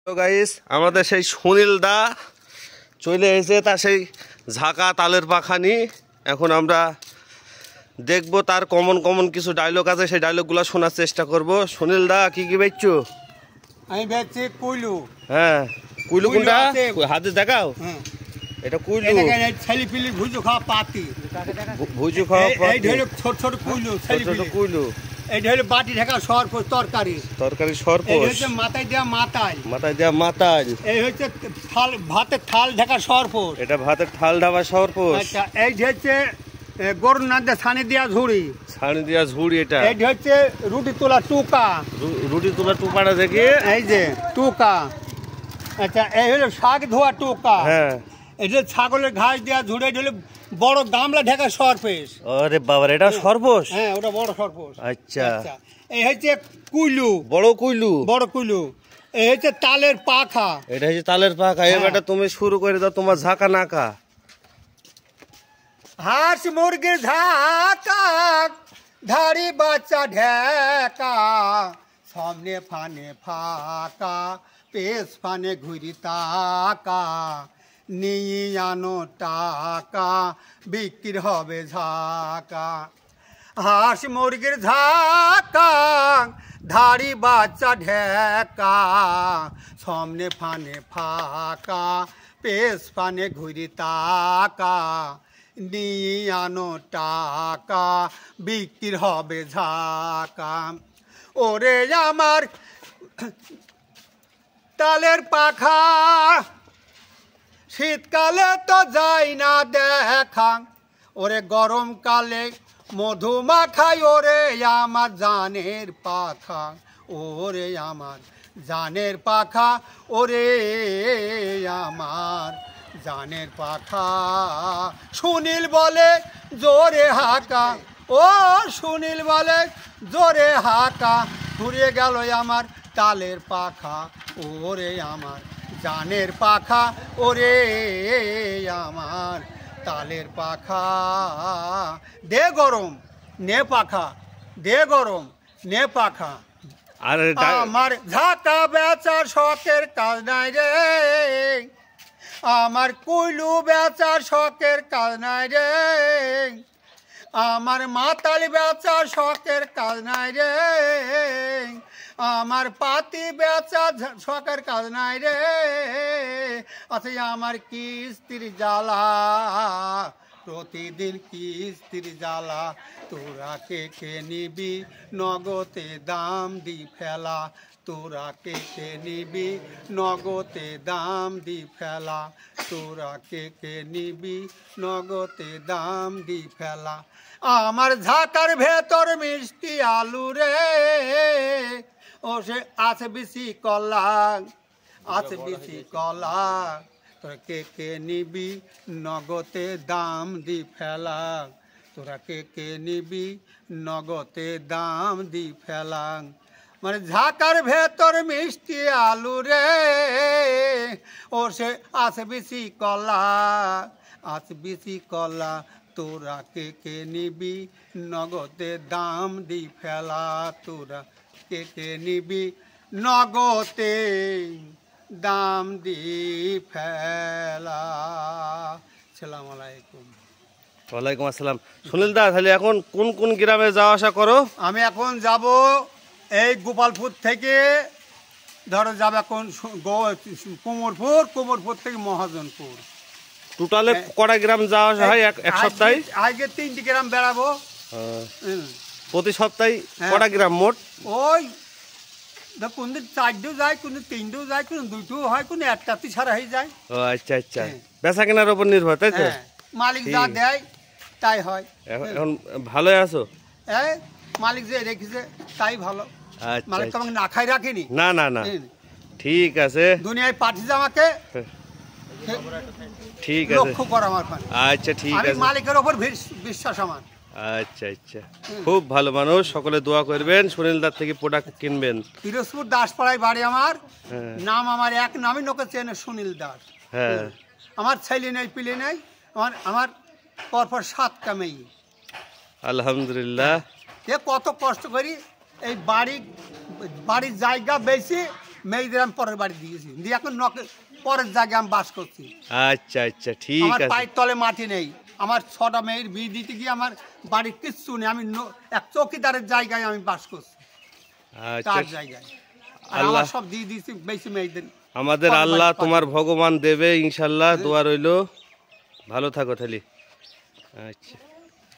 তো গাইস আমাদের সেই সুনীল দা চলে এসেছে তার সেই ঝাঁকা তালের পাখানি। এখন আমরা দেখবো তার কমন কমন কিছু ডায়লগ আছে, সেই ডায়লগগুলো শোনার চেষ্টা করব। সুনীল দা কি কি বেচছো? আমি বেচছি কুইলু। হ্যাঁ কুইলু কোনটা? হাতে দেখাও। এটা কুইলু। ছেলে পিলি ভুজু খাওয়া পাতি, ভুজু খাওয়া এই ঢেলে ছোট ছোট কুইলু, ছেলে পিলি কুইলু। এই ঢেলে বাটি ঢাকা সরপোষ তরকারি, তরকারি সরপোষ। এই হচ্ছে মাথায় দেওয়া মাতাল, মাথায় দেওয়া মাতাল। এই হচ্ছে থাল ভাতের থাল ঢাকা সরপোষ, এটা ভাতের থাল ঢাকা সরপোষ। আচ্ছা এই হচ্ছে গরুর নাদে ছানি দেওয়া ঝুড়ি, ছানি দেওয়া ঝুড়ি। এটা এই হচ্ছে রুটি তোলা টুকা, রুটি তোলা টুকাটা দেখি, এই যে টুকা। আচ্ছা এই হলো শাক ধোয়া টুকা। হ্যাঁ এটা ছাগলের ঘাস দেওয়া ঝুড়ে, এটা হলো বড় গামলা ঢাকা সরপোষ। আরে বাবা এটা সরপোষ? হ্যাঁ ওটা বড় সরপোষ। আচ্ছা এই হচ্ছে কুইলু, বড় কুইলু। বড় কুইলু। এই হচ্ছে তালের পাখা, এটা হচ্ছে তালের পাখা। এবারটা তুমি শুরু করে দাও তোমার ঝাঁকা নাকা। হাঁস মুরগির ঝাঁকা, ধাড়ি বাচ্চা ঢেকা, সামনে ফানে ফাঁকা, পেশ ফানে ঘুরি তাকা, নিয়ে আনো টাকা, বিক্রি হবে ঝাঁকা। হাঁস মুরগির ঝাঁকা, ধাড়ি বাচ্চা ঢেকা, সামনে ফানে ফাঁকা, পেশ ফানে ঘুরি তাকা, নিয়ে আনো টাকা, বিক্রি হবে ঝাঁকা। ওরে আমার তালের পাখা, শীতকালে তো যাই না দেখা, ওরে গরমকালে মধুমাখাই, ওরে আমার জানের পাখা, ওরে আমার জানের পাখা, ওরে আমার জানের পাখা। সুনীল বলে জোরে হাঁকা, ও সুনীল বলে জোরে হাঁকা, ঘুরে গেল আমার তালের পাখা, ওরে আমার জানের পাখা, ওরে আমার তালের পাখা। দে গরম নে পাখা, দে গরম নে পাখা। আমার ঝাঁকা বেচার শখের কাজ নাই রে, আমার কুইলু বেচার শখের কাজ নাই রে, আমার মাতাল বেচার শখের কাজ নাই রে, আমার পাতি বেচা শখের কাজ নাই রে, আছে আমার কিস্তির জ্বালা, প্রতিদিন কিস্তির জ্বালা, তোরা কে নিবি নগদে দাম দি ফেলা, তোরা কে নিবি নগদে দাম দি ফেলা, তোরা কে নিবি নগদে দাম দি ফেলা। আমার ঝাঁকার ভেতর মিষ্টি আলু রে, ও সে আছে বেশি কলা, আছে বেশি কলা, তোরা কে নিবি নগদে দাম দি ফেলা, তোরা কে নিবি নগদে দাম দি ফেলা। মানে ঝাঁকার ভেতর মিষ্টি আলু রে, ও সে আছে বেশি কলা, আছে বেশি কলা, তোরা কে নিবি নগদে দাম দি ফেলা, তোরা কে নিবি নগদে দাম দি ফেলা। আসসালামু আলাইকুম। ওয়ালাইকুম আসসালাম। সুনীল দা তাহলে এখন কোন কোন গ্রামে যাওয়া আসা করো? আমি এখন যাব এই গোপালপুর থেকে, ধরো যাব এখন কোমরপুর, কোমরপুর থেকে মহাজনপুর। টোটালে কটা গ্রাম যাওয়া আসা হয় এক সপ্তাহে? আজকে 3টি গ্রাম বেড়াবো। প্রতি সপ্তাহে কটা গ্রাম মোট? ওই কোনদিন 4টিও যায়, কোনদিন 3টিও যায়, কোনদিন 2টিও হয়, কোনদিন 1টাতে ছাড়া হয়ে যায়। ও আচ্ছা আচ্ছা, বেচা কেনার উপর নির্ভর তাই তো? মালিক যা দেয় তাই হয়। এখন ভালোই আছো? মালিক যে রেখেছে তাই ভালো। আচ্ছা মালিক তো আমাকে না খাই রাখেনি। না না না ঠিক আছে, দুনিয়ায় পাঠিয়েছে আমাকে, ঠিক আছে লক্ষ্য কর আমার। আচ্ছা ঠিক আছে, মালিকের ওপর বিশ্বাস আমার। আচ্ছা আচ্ছা, খুব ভালো মানুষ, সকলে দোয়া করবেন, সুনীল দার থেকে প্রোডাক্ট কিনবেন। পিরোজপুর দাসপাড়ায় বাড়ি আমার, নাম আমার এক নামই লোকে চেনে, সুনীল দাস। হ্যাঁ আমার ছেলে নেই পিলে নেই, আমার পরপর 7টা মেয়ে। আলহামদুলিল্লাহ। কত কষ্ট করি, এই বাড়ির জায়গা বেশি মেয়েদের আমি পরের বাড়ি দিয়েছি দিয়ে এখন পরের জায়গায় আমি বাস করছি। আচ্ছা আচ্ছা ঠিক আমার আছে। পায়ের তলে মাটি নেই, আমার 6টা মেয়ের বিয়ে দিতে গিয়ে আমার বাড়ির কিচ্ছু নেই, আমি এক চৌকিদারের জায়গায় আমি বাস করছি, আচ্ছা তার জায়গায়। আর আল্লাহ আমার সব দিয়ে দিয়েছি বেশি মেয়েদের। আমাদের পরের আল্লাহ বাড়ি তোমার ভগবান দেবে ইনশাল্লাহ, দোয়া রইলো, ভালো থাকো তাহলে। আচ্ছা।